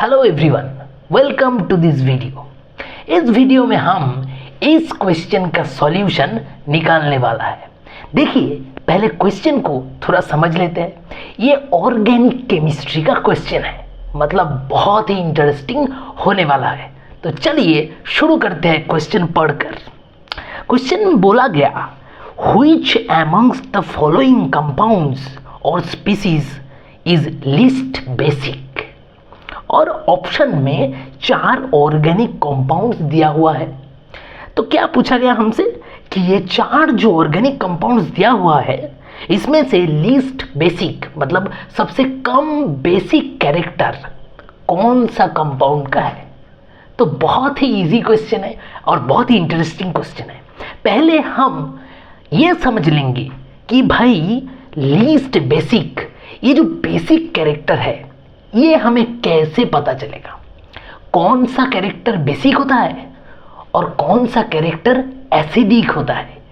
Hello everyone, welcome to this video. इस video में हम इस क्वेश्चन का सॉल्यूशन निकालने वाला है। देखिए, पहले क्वेश्चन को थोड़ा समझ लेते हैं। ये ऑर्गेनिक केमिस्ट्री का क्वेश्चन है, मतलब बहुत ही इंटरेस्टिंग होने वाला है। तो चलिए शुरू करते हैं क्वेश्चन पढ़कर। क्वेश्चन में बोला गया, which amongst the following compounds और स्पीसीज इज लीस्ट बेसिक। और ऑप्शन में 4 ऑर्गेनिक कंपाउंड्स दिया हुआ है। तो क्या पूछा गया हमसे कि ये 4 जो ऑर्गेनिक कंपाउंड्स दिया हुआ है, इसमें से लीस्ट बेसिक मतलब सबसे कम बेसिक कैरेक्टर कौन सा कंपाउंड का है। तो बहुत ही इजी क्वेश्चन है और बहुत ही इंटरेस्टिंग क्वेश्चन है। पहले हम ये समझ लेंगे कि भाई लीस्ट बेसिक, ये जो बेसिक कैरेक्टर है, ये हमें कैसे पता चलेगा कौन सा कैरेक्टर बेसिक होता है और कौन सा कैरेक्टर एसिडिक होता है।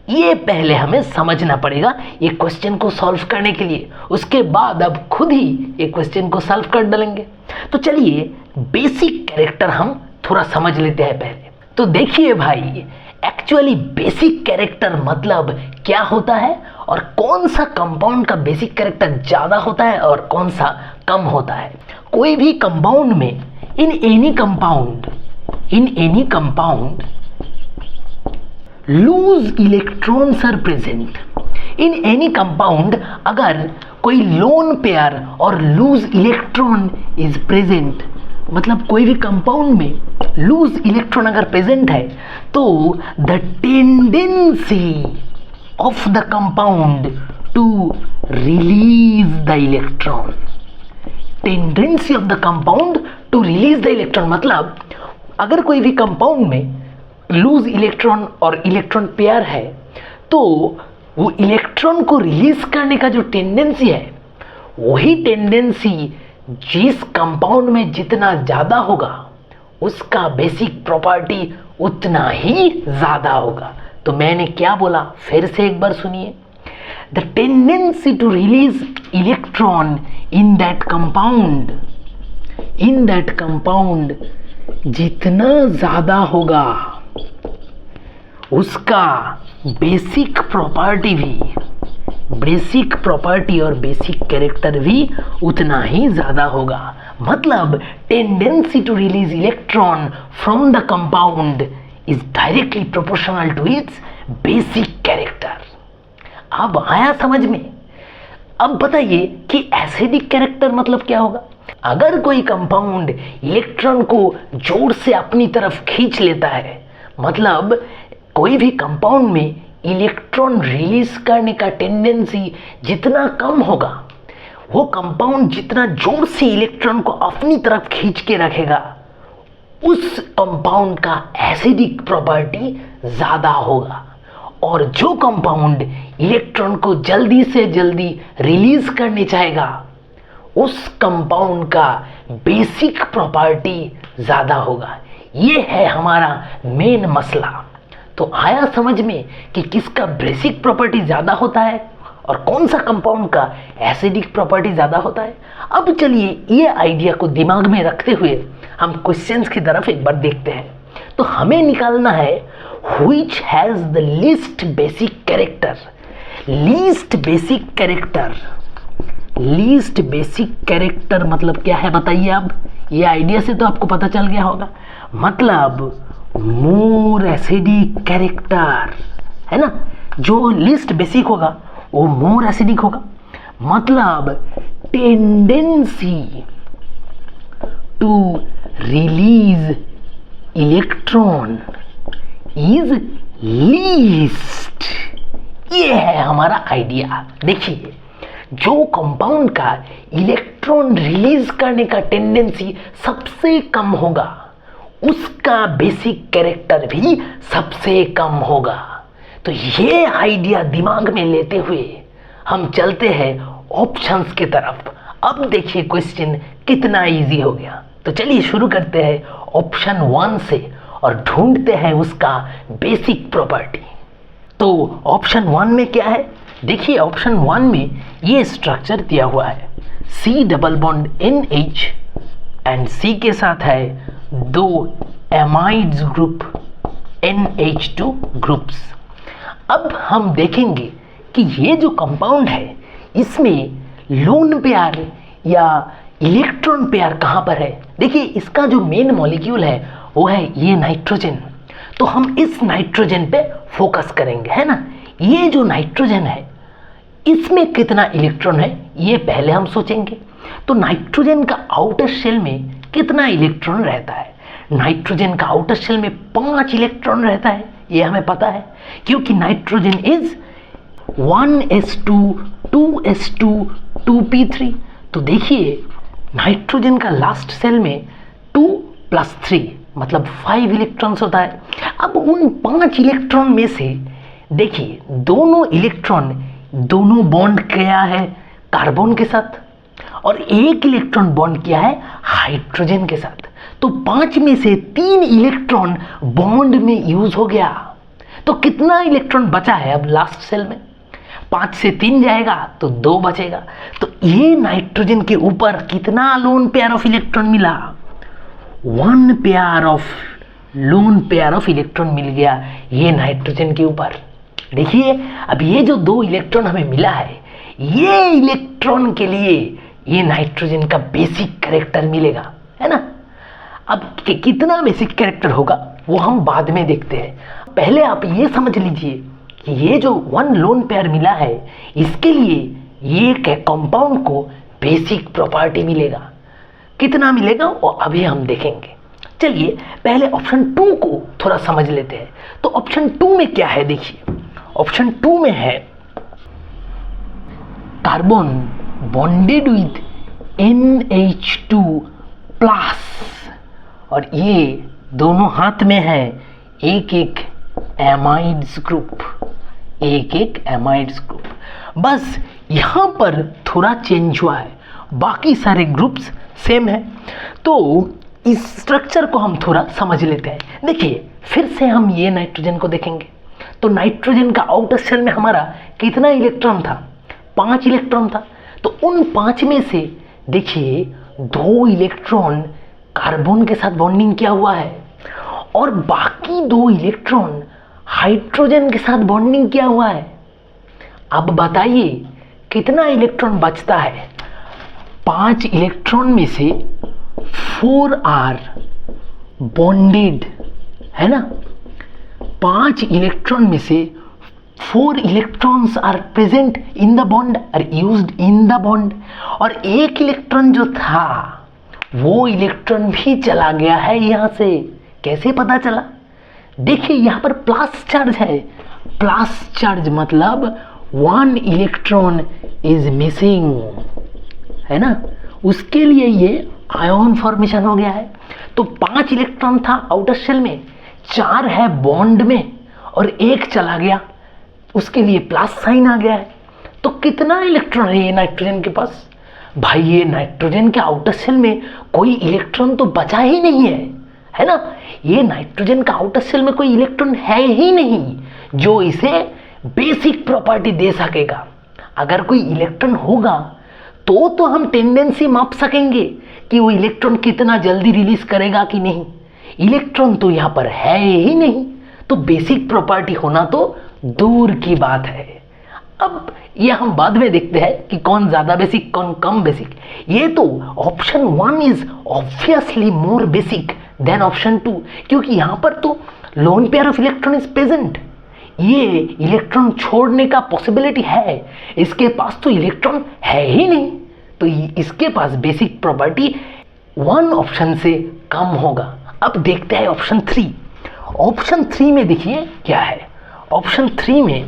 ये पहले हमें समझना पड़ेगा ये क्वेश्चन को सॉल्व करने के लिए। उसके बाद अब खुद ही ये क्वेश्चन को सॉल्व कर डालेंगे। तो चलिए बेसिक कैरेक्टर हम थोड़ा समझ लेते हैं पहले। तो देखिए भाई, एक्चुअली बेसिक कैरेक्टर मतलब क्या होता है और कौन सा कंपाउंड का बेसिक कैरेक्टर ज़्यादा होता है और कौन सा कम होता है। कोई भी कंपाउंड में in any compound loose electrons are present. In any compound अगर कोई लोन पेयर और लूज इलेक्ट्रॉन इज प्रेजेंट, मतलब कोई भी कंपाउंड में लूज इलेक्ट्रॉन अगर प्रेजेंट है, तो the tendency of the compound to release the electron, tendency of the compound to release the electron, मतलब अगर कोई भी कंपाउंड में लूज इलेक्ट्रॉन और इलेक्ट्रॉन पेयर है, तो वो इलेक्ट्रॉन को रिलीज करने का जो टेंडेंसी है, वही टेंडेंसी जिस कंपाउंड में जितना ज़्यादा होगा उसका बेसिक प्रॉपर्टी उतना ही ज़्यादा होगा। तो मैंने क्या बोला, फिर से एक बार सुनिए। The tendency to release electron in that compound जितना ज़्यादा होगा, उसका बेसिक प्रॉपर्टी और बेसिक कैरेक्टर भी उतना ही ज़्यादा होगा। मतलब tendency to release electron from the compound is directly proportional to its basic character. अब आया समझ में। अब बताइए कि एसिडिक कैरेक्टर मतलब क्या होगा। अगर कोई कंपाउंड इलेक्ट्रॉन को जोर से अपनी तरफ खींच लेता है, मतलब कोई भी कंपाउंड में इलेक्ट्रॉन रिलीज करने का टेंडेंसी जितना कम होगा, वो कंपाउंड जितना जोर से इलेक्ट्रॉन को अपनी तरफ खींच के रखेगा, उस कंपाउंड का एसिडिक प्रॉपर्टी ज़्यादा होगा। और जो कंपाउंड इलेक्ट्रॉन को जल्दी से जल्दी रिलीज करने चाहेगा, उस कंपाउंड का बेसिक प्रॉपर्टी ज़्यादा होगा। ये है हमारा मेन मसला। तो आया समझ में कि किसका बेसिक प्रॉपर्टी ज़्यादा होता है और कौन सा कंपाउंड का एसिडिक प्रॉपर्टी ज़्यादा होता है। अब चलिए ये आइडिया को दिमाग में रखते हुए हम क्वेश्चंस की तरफ एक बार देखते हैं। तो हमें निकालना है which has the least basic character. Least basic character मतलब क्या है बताइए। अब ये आइडिया से तो आपको पता चल गया होगा, मतलब मोर एसिडिक कैरेक्टर है ना। जो लीस्ट बेसिक होगा वो मोर एसिडिक होगा, मतलब tendency to release electron is least. ये है हमारा आइडिया। देखिए, जो कंपाउंड का इलेक्ट्रॉन रिलीज करने का टेंडेंसी सबसे कम होगा, उसका बेसिक कैरेक्टर भी सबसे कम होगा। तो ये आइडिया दिमाग में लेते हुए हम चलते हैं ऑप्शंस की तरफ। अब देखिए क्वेश्चन कितना इजी हो गया। तो चलिए शुरू करते हैं ऑप्शन 1 से और ढूंढते हैं उसका बेसिक प्रॉपर्टी। तो ऑप्शन 1 में क्या है, देखिए ऑप्शन 1 में ये स्ट्रक्चर दिया हुआ है, C double bond NH and C के साथ है 2 एमाइड्स ग्रुप NH2 ग्रुप्स। अब हम देखेंगे कि ये जो कंपाउंड है इसमें लोन पेयर या इलेक्ट्रॉन पेयर कहाँ पर है। देखिए इसका जो मेन मॉलिक्यूल है वो है ये नाइट्रोजन, तो हम इस नाइट्रोजन पे फोकस करेंगे, है ना। ये जो नाइट्रोजन है इसमें कितना इलेक्ट्रॉन है ये पहले हम सोचेंगे। तो नाइट्रोजन का आउटर शेल में कितना इलेक्ट्रॉन रहता है। नाइट्रोजन का आउटर शेल में 5 इलेक्ट्रॉन रहता है, ये हमें पता है, क्योंकि nitrogen is 1s2 2s2 2p3। तो देखिए नाइट्रोजन का लास्ट सेल में 2 + 3 मतलब 5 इलेक्ट्रॉन्स होता है। अब उन 5 इलेक्ट्रॉन में से देखिए दोनों इलेक्ट्रॉन दोनों बॉन्ड किया है कार्बन के साथ और एक इलेक्ट्रॉन बॉन्ड किया है हाइड्रोजन के साथ। तो 5 में से 3 इलेक्ट्रॉन बॉन्ड में यूज हो गया। तो कितना इलेक्ट्रॉन बचा है अब लास्ट सेल में। 5 से 3 जाएगा तो 2 बचेगा। तो ये नाइट्रोजन के ऊपर कितना लोन पेयर ऑफ इलेक्ट्रॉन मिला, 1 pair of lone pair of electron मिल गया ये नाइट्रोजन के ऊपर। देखिए अब ये जो 2 इलेक्ट्रॉन हमें मिला है ये इलेक्ट्रॉन के लिए ये नाइट्रोजन का बेसिक कैरेक्टर मिलेगा, है ना। अब कितना बेसिक कैरेक्टर होगा वो हम बाद में देखते हैं। पहले आप ये समझ लीजिए कि ये जो 1 लोन पेयर मिला है इसके लिए ये कंपाउंड को बेसिक प्रॉपर्टी मिलेगा। कितना मिलेगा वो अभी हम देखेंगे। चलिए पहले ऑप्शन 2 को थोड़ा समझ लेते हैं। तो ऑप्शन 2 में क्या है, देखिए ऑप्शन 2 में है carbon bonded with NH2 plus और ये दोनों हाथ में है एक एक एमाइड्स ग्रुप, एक एक एमाइड्स ग्रुप। बस यहाँ पर थोड़ा चेंज हुआ है, बाकी सारे ग्रुप्स सेम है। तो इस स्ट्रक्चर को हम थोड़ा समझ लेते हैं। देखिए फिर से हम ये नाइट्रोजन को देखेंगे। तो नाइट्रोजन का आउटर शेल में हमारा कितना इलेक्ट्रॉन था, 5 इलेक्ट्रॉन था। तो उन 5 में से देखिए 2 इलेक्ट्रॉन कार्बन के साथ बॉन्डिंग किया हुआ है और बाकी 2 इलेक्ट्रॉन हाइड्रोजन के साथ बॉन्डिंग किया हुआ है। अब बताइए कितना इलेक्ट्रॉन बचता है। 5 इलेक्ट्रॉन में से 4 आर बॉन्डेड, है ना। 5 इलेक्ट्रॉन में से 4 electrons are present in the bond are used in the bond और एक इलेक्ट्रॉन जो था वो इलेक्ट्रॉन भी चला गया है यहाँ से। कैसे पता चला, देखिए यहाँ पर प्लस चार्ज है। प्लस चार्ज मतलब 1 इलेक्ट्रॉन इज मिसिंग, है ना। उसके लिए ये आयन फॉर्मेशन हो गया है। तो 5 इलेक्ट्रॉन था आउटर शेल में, 4 है बॉन्ड में और 1 चला गया, उसके लिए प्लस साइन आ गया है। तो कितना इलेक्ट्रॉन है ये नाइट्रोजन के पास। भाई ये नाइट्रोजन के आउटर शेल में कोई इलेक्ट्रॉन तो बचा ही नहीं है, है ना। ये नाइट्रोजन का आउटर शेल में कोई इलेक्ट्रॉन है ही नहीं जो इसे बेसिक प्रॉपर्टी दे सकेगा। अगर कोई इलेक्ट्रॉन होगा तो हम टेंडेंसी माप सकेंगे कि वो इलेक्ट्रॉन कितना जल्दी रिलीज करेगा कि नहीं। इलेक्ट्रॉन तो यहाँ पर है ही नहीं, तो बेसिक प्रॉपर्टी होना तो दूर की बात है। अब ये हम बाद में देखते हैं कि कौन ज़्यादा बेसिक कौन कम बेसिक। ये तो option 1 is obviously more basic than option 2, क्योंकि यहाँ पर तो lone pair of electron is present. ये इलेक्ट्रॉन छोड़ने का पॉसिबिलिटी है, इसके पास तो इलेक्ट्रॉन है ही नहीं, तो इसके पास बेसिक प्रॉपर्टी 1 ऑप्शन से कम होगा। अब देखते हैं ऑप्शन 3। ऑप्शन 3 में देखिए क्या है। ऑप्शन 3 में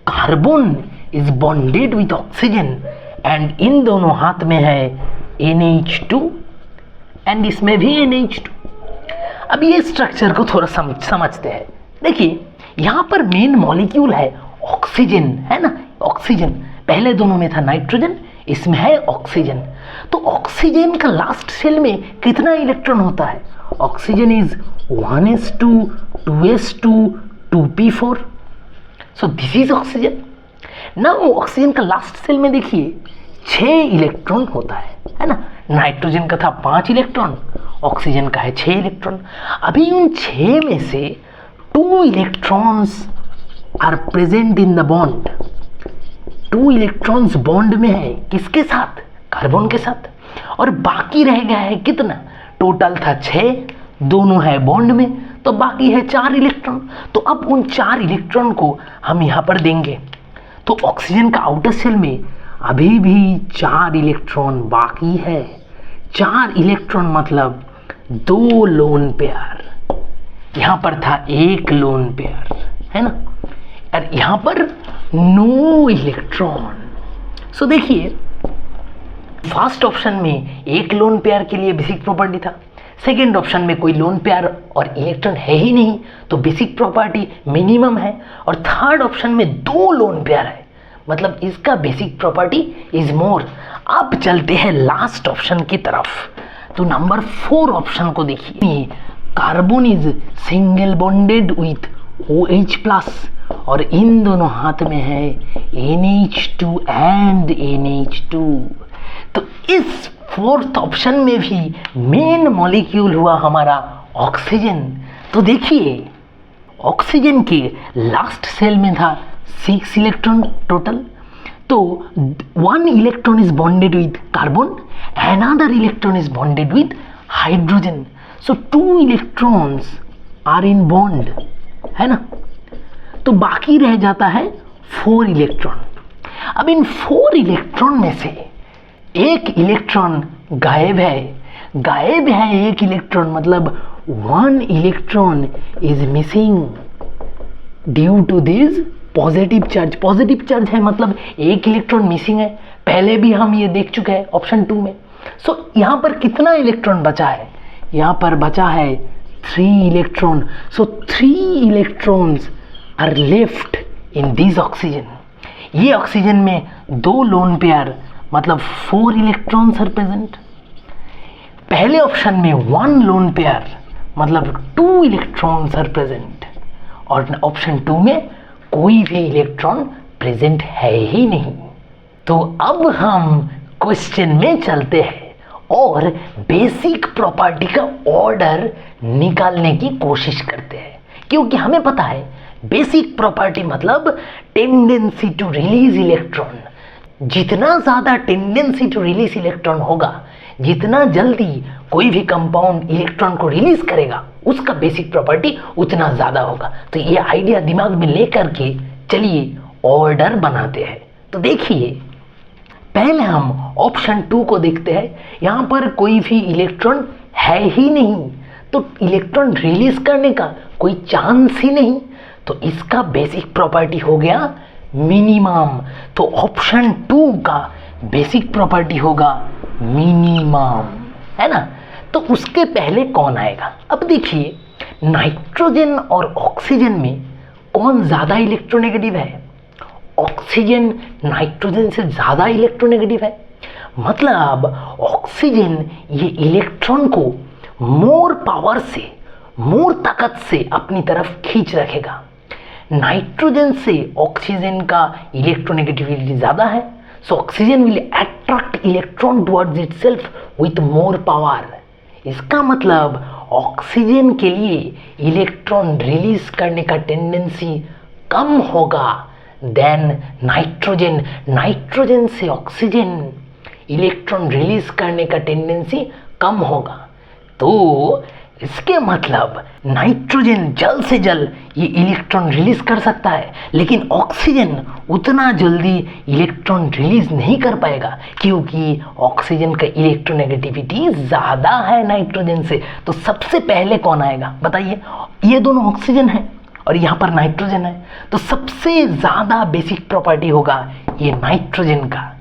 carbon is bonded with oxygen and in दोनों हाथ में है NH2 एंड इसमें भी NH2। अब ये स्ट्रक्चर को थोड़ा समझते हैं। देखिए यहाँ पर मेन मॉलिक्यूल है ऑक्सीजन, है ना। ऑक्सीजन पहले दोनों में था नाइट्रोजन, इसमें है ऑक्सीजन। तो ऑक्सीजन का लास्ट शेल में कितना इलेक्ट्रॉन होता है। Oxygen is 1s2 2s2 2p4। So this is oxygen. Now oxygen का लास्ट सेल में देखिए 6 इलेक्ट्रॉन होता है ना। नाइट्रोजन का था 5 इलेक्ट्रॉन, ऑक्सीजन का है 6 इलेक्ट्रॉन। अभी उन 6 में से 2 electrons are present in the bond. 2 electrons bond में है, किसके साथ? कार्बन के साथ। और बाकी रह गया है कितना? टोटल था 6, दोनों है बॉन्ड में, तो बाकी है 4 इलेक्ट्रॉन। तो अब उन 4 इलेक्ट्रॉन को हम यहाँ पर देंगे। तो ऑक्सीजन का आउटर शेल में अभी भी 4 इलेक्ट्रॉन बाकी है। 4 इलेक्ट्रॉन मतलब 2 लोन पेयर। यहाँ पर था 1 लोन पेयर, है ना, और यहाँ पर नो इलेक्ट्रॉन। सो देखिए, फर्स्ट ऑप्शन में 1 लोन पेयर के लिए बेसिक प्रॉपर्टी था, सेकेंड ऑप्शन में कोई लोन पेयर और इलेक्ट्रॉन है ही नहीं, तो बेसिक प्रॉपर्टी मिनिमम है, और थर्ड ऑप्शन में 2 लोन पेयर है, मतलब इसका बेसिक प्रॉपर्टी इज मोर। अब चलते हैं लास्ट ऑप्शन की तरफ। तो नंबर 4 ऑप्शन को देखिए, carbon is single bonded with OH plus, और इन दोनों हाथ में है NH2 एंड NH2। तो इस 4th ऑप्शन में भी मेन मॉलिक्यूल हुआ हमारा ऑक्सीजन। तो देखिए, ऑक्सीजन के लास्ट सेल में था 6 इलेक्ट्रॉन टोटल। तो 1 electron is bonded with carbon, another electron is bonded with hydrogen. So 2 electrons are in bond, है ना। तो बाकी रह जाता है 4 इलेक्ट्रॉन। अब इन 4 इलेक्ट्रॉन में से 1 इलेक्ट्रॉन गायब है 1 इलेक्ट्रॉन, मतलब 1 electron is missing due to this positive charge. Positive charge है मतलब 1 इलेक्ट्रॉन मिसिंग है, पहले भी हम ये देख चुके हैं ऑप्शन 2 में। सो यहाँ पर कितना इलेक्ट्रॉन बचा है? यहाँ पर बचा है 3 electron. So 3 electrons are left in this oxygen. ये ऑक्सीजन में 2 लोन पेयर मतलब 4 इलेक्ट्रॉन्स आर प्रेजेंट। पहले ऑप्शन में 1 लोन पेयर मतलब 2 इलेक्ट्रॉन्स आर प्रेजेंट, और ऑप्शन 2 में कोई भी इलेक्ट्रॉन प्रेजेंट है ही नहीं। तो अब हम क्वेश्चन में चलते हैं और बेसिक प्रॉपर्टी का ऑर्डर निकालने की कोशिश करते हैं, क्योंकि हमें पता है बेसिक प्रॉपर्टी मतलब टेंडेंसी टू रिलीज इलेक्ट्रॉन। जितना ज़्यादा टेंडेंसी टू रिलीज इलेक्ट्रॉन होगा, जितना जल्दी कोई भी कंपाउंड इलेक्ट्रॉन को रिलीज करेगा, उसका बेसिक प्रॉपर्टी उतना ज़्यादा होगा। तो ये आइडिया दिमाग में लेकर के चलिए ऑर्डर बनाते हैं। तो देखिए, पहले हम ऑप्शन 2 को देखते हैं। यहाँ पर कोई भी इलेक्ट्रॉन है ही नहीं, तो इलेक्ट्रॉन रिलीज करने का कोई चांस ही नहीं, तो इसका बेसिक प्रॉपर्टी हो गया मिनिमम। तो ऑप्शन 2 का बेसिक प्रॉपर्टी होगा मिनिमम, है ना। तो उसके पहले कौन आएगा? अब देखिए, नाइट्रोजन और ऑक्सीजन में कौन ज़्यादा इलेक्ट्रोनेगेटिव है? ऑक्सीजन नाइट्रोजन से ज़्यादा इलेक्ट्रोनेगेटिव है, मतलब ऑक्सीजन ये इलेक्ट्रॉन को मोर पावर से, मोर ताकत से अपनी तरफ खींच रखेगा। नाइट्रोजन से ऑक्सीजन का इलेक्ट्रोनेगेटिविटी ज़्यादा है, so oxygen will attract electron towards itself with more power. इसका मतलब ऑक्सीजन के लिए इलेक्ट्रॉन रिलीज करने का टेंडेंसी कम होगा देन नाइट्रोजन। नाइट्रोजन से ऑक्सीजन इलेक्ट्रॉन रिलीज करने का टेंडेंसी कम होगा, तो इसके मतलब नाइट्रोजन जल्द से जल्द ये इलेक्ट्रॉन रिलीज कर सकता है, लेकिन ऑक्सीजन उतना जल्दी इलेक्ट्रॉन रिलीज नहीं कर पाएगा, क्योंकि ऑक्सीजन का इलेक्ट्रोनेगेटिविटी ज़्यादा है नाइट्रोजन से। तो सबसे पहले कौन आएगा बताइए? ये दोनों ऑक्सीजन है और यहाँ पर नाइट्रोजन है, तो सबसे ज़्यादा बेसिक प्रॉपर्टी होगा ये नाइट्रोजन का,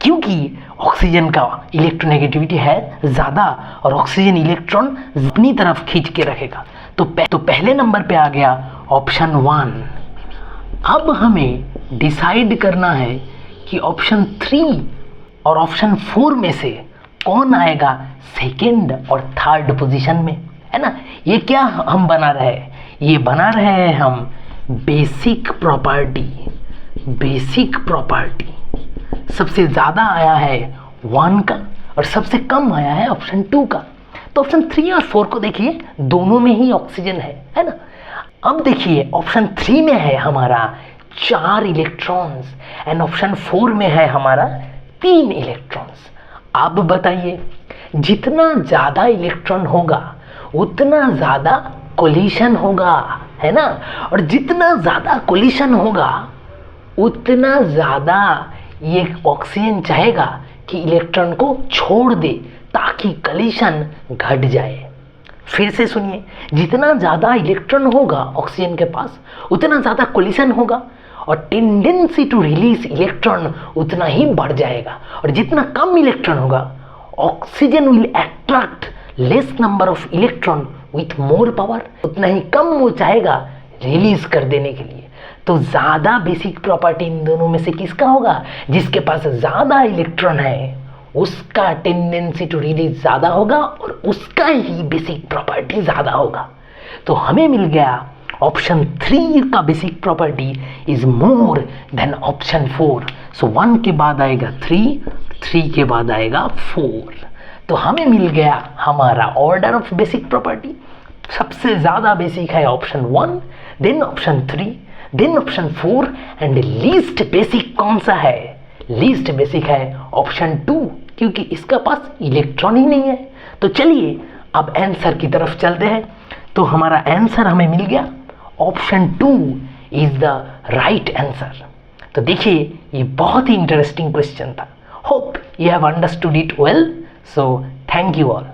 क्योंकि ऑक्सीजन का इलेक्ट्रोनेगेटिविटी है ज़्यादा और ऑक्सीजन इलेक्ट्रॉन अपनी तरफ खींच के रखेगा। तो पहले नंबर पे आ गया ऑप्शन 1। अब हमें डिसाइड करना है कि ऑप्शन 3 और ऑप्शन 4 में से कौन आएगा सेकेंड और थर्ड पोजीशन में, है ना। ये क्या हम बना रहे हैं? ये बना रहे हैं हम बेसिक प्रॉपर्टी। बेसिक प्रॉपर्टी सबसे ज़्यादा आया है 1 का और सबसे कम आया है ऑप्शन 2 का। तो ऑप्शन 3 और 4 को देखिए, दोनों में ही ऑक्सीजन है ना। अब देखिए ऑप्शन 3 में है हमारा 4 इलेक्ट्रॉन्स एंड ऑप्शन 4 में है हमारा 3 इलेक्ट्रॉन्स। अब बताइए, जितना ज़्यादा इलेक्ट्रॉन होगा उतना ज़्यादा कोलिशन होगा, है ना। और जितना ज़्यादा कोलिशन होगा उतना ज़्यादा ये ऑक्सीजन चाहेगा कि इलेक्ट्रॉन को छोड़ दे ताकि कोलिशन घट जाए। फिर से सुनिए, जितना ज़्यादा इलेक्ट्रॉन होगा ऑक्सीजन के पास उतना ज़्यादा कोलिशन होगा और टेंडेंसी टू रिलीज इलेक्ट्रॉन उतना ही बढ़ जाएगा। और जितना कम इलेक्ट्रॉन होगा oxygen will attract less number of electron with more power, उतना ही कम वो चाहेगा रिलीज कर देने के लिए। तो ज़्यादा बेसिक प्रॉपर्टी इन दोनों में से किसका होगा? जिसके पास ज़्यादा इलेक्ट्रॉन है उसका टेंडेंसी टू रिलीज ज़्यादा होगा और उसका ही बेसिक प्रॉपर्टी ज़्यादा होगा। तो हमें मिल गया ऑप्शन 3 का basic property is more than option 4। सो 1 के बाद आएगा 3 के बाद आएगा 4। तो हमें मिल गया हमारा ऑर्डर ऑफ बेसिक प्रॉपर्टी। सबसे ज़्यादा बेसिक है option 1, then option 3, then option 4 and least basic कौन सा है? लीस्ट बेसिक है ऑप्शन 2, क्योंकि इसका पास इलेक्ट्रॉन ही नहीं है। तो चलिए अब आंसर की तरफ चलते हैं। तो हमारा आंसर हमें मिल गया option 2 is the right answer. तो देखिए ये बहुत ही इंटरेस्टिंग क्वेश्चन था। Hope you have understood it well. So thank you all.